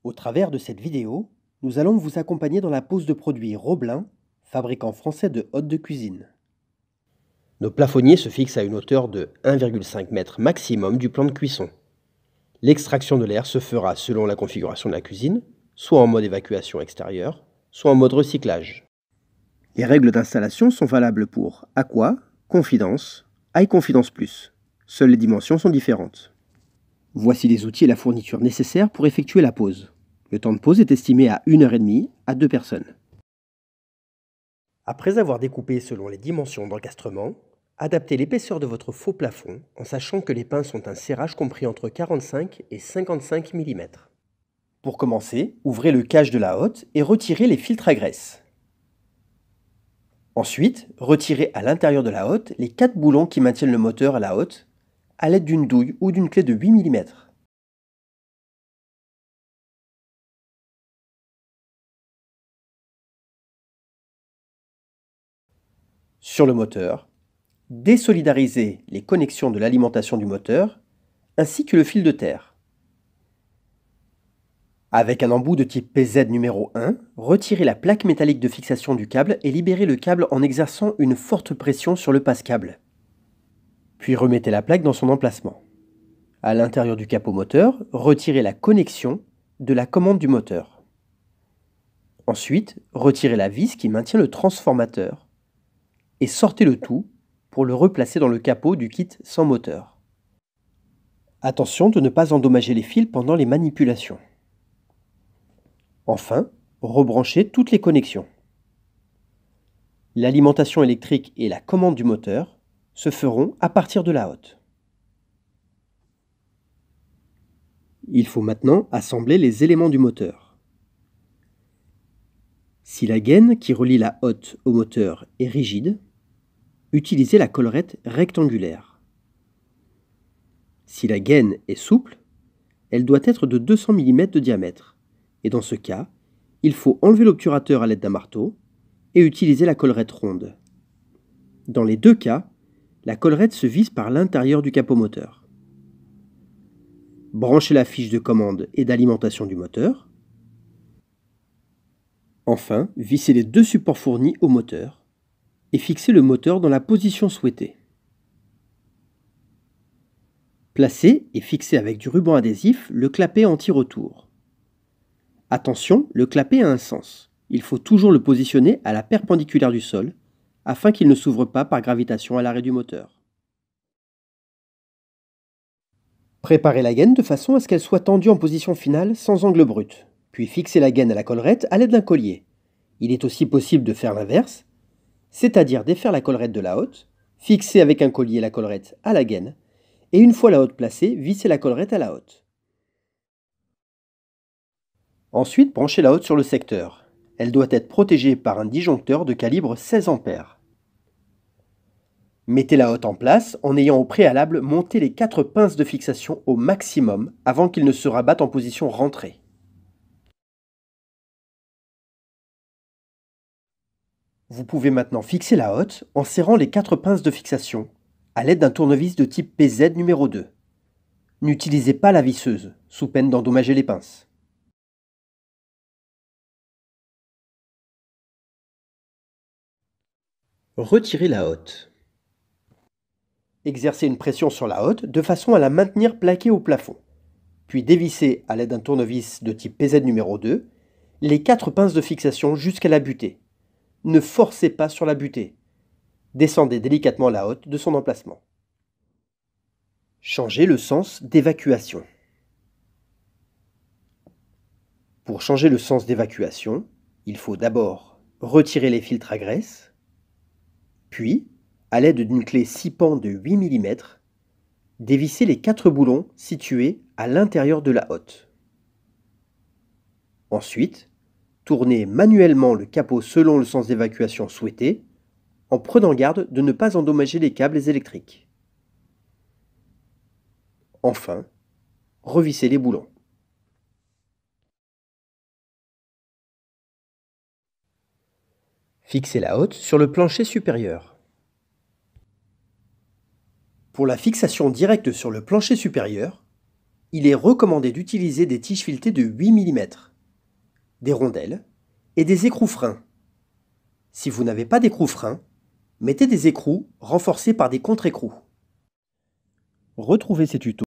Au travers de cette vidéo, nous allons vous accompagner dans la pose de produits Roblin, fabricant français de hottes de cuisine. Nos plafonniers se fixent à une hauteur de 1,5 m maximum du plan de cuisson. L'extraction de l'air se fera selon la configuration de la cuisine, soit en mode évacuation extérieure, soit en mode recyclage. Les règles d'installation sont valables pour Aqua, Confidence, High Confidence Plus. Seules les dimensions sont différentes. Voici les outils et la fourniture nécessaires pour effectuer la pose. Le temps de pose est estimé à 1h30 à 2 personnes. Après avoir découpé selon les dimensions d'encastrement, adaptez l'épaisseur de votre faux plafond en sachant que les pinces ont un serrage compris entre 45 et 55 mm. Pour commencer, ouvrez le cache de la hotte et retirez les filtres à graisse. Ensuite, retirez à l'intérieur de la hotte les 4 boulons qui maintiennent le moteur à la hotte à l'aide d'une douille ou d'une clé de 8 mm. Sur le moteur, désolidarisez les connexions de l'alimentation du moteur ainsi que le fil de terre. Avec un embout de type PZ numéro 1, retirez la plaque métallique de fixation du câble et libérez le câble en exerçant une forte pression sur le passe-câble. Puis remettez la plaque dans son emplacement. À l'intérieur du capot moteur, retirez la connexion de la commande du moteur. Ensuite, retirez la vis qui maintient le transformateur et sortez le tout pour le replacer dans le capot du kit sans moteur. Attention de ne pas endommager les fils pendant les manipulations. Enfin, rebranchez toutes les connexions. L'alimentation électrique et la commande du moteur se feront à partir de la hotte. Il faut maintenant assembler les éléments du moteur. Si la gaine qui relie la hotte au moteur est rigide, utilisez la collerette rectangulaire. Si la gaine est souple, elle doit être de 200 mm de diamètre, et dans ce cas, il faut enlever l'obturateur à l'aide d'un marteau et utiliser la collerette ronde. Dans les deux cas, la collerette se visse par l'intérieur du capot moteur. Branchez la fiche de commande et d'alimentation du moteur. Enfin, vissez les deux supports fournis au moteur et fixez le moteur dans la position souhaitée. Placez et fixez avec du ruban adhésif le clapet anti-retour. Attention, le clapet a un sens. Il faut toujours le positionner à la perpendiculaire du sol afin qu'il ne s'ouvre pas par gravitation à l'arrêt du moteur. Préparez la gaine de façon à ce qu'elle soit tendue en position finale sans angle brut, puis fixez la gaine à la collerette à l'aide d'un collier. Il est aussi possible de faire l'inverse, c'est-à-dire défaire la collerette de la hotte, fixer avec un collier la collerette à la gaine, et une fois la hotte placée, visser la collerette à la hotte. Ensuite, branchez la hotte sur le secteur. Elle doit être protégée par un disjoncteur de calibre 16 A. Mettez la hotte en place en ayant au préalable monté les 4 pinces de fixation au maximum avant qu'ils ne se rabattent en position rentrée. Vous pouvez maintenant fixer la hotte en serrant les 4 pinces de fixation à l'aide d'un tournevis de type PZ numéro 2. N'utilisez pas la visseuse, sous peine d'endommager les pinces. Retirez la hotte. Exercez une pression sur la hotte de façon à la maintenir plaquée au plafond. Puis dévissez à l'aide d'un tournevis de type PZ numéro 2 les 4 pinces de fixation jusqu'à la butée. Ne forcez pas sur la butée. Descendez délicatement la hotte de son emplacement. Changez le sens d'évacuation. Pour changer le sens d'évacuation, il faut d'abord retirer les filtres à graisse, puis, à l'aide d'une clé 6 pans de 8 mm, dévisser les 4 boulons situés à l'intérieur de la hotte. Ensuite, tournez manuellement le capot selon le sens d'évacuation souhaité, en prenant garde de ne pas endommager les câbles électriques. Enfin, revissez les boulons. Fixez la hotte sur le plancher supérieur. Pour la fixation directe sur le plancher supérieur, il est recommandé d'utiliser des tiges filetées de 8 mm, des rondelles et des écrous freins. Si vous n'avez pas d'écrous freins, mettez des écrous renforcés par des contre-écrous. Retrouvez ces tutos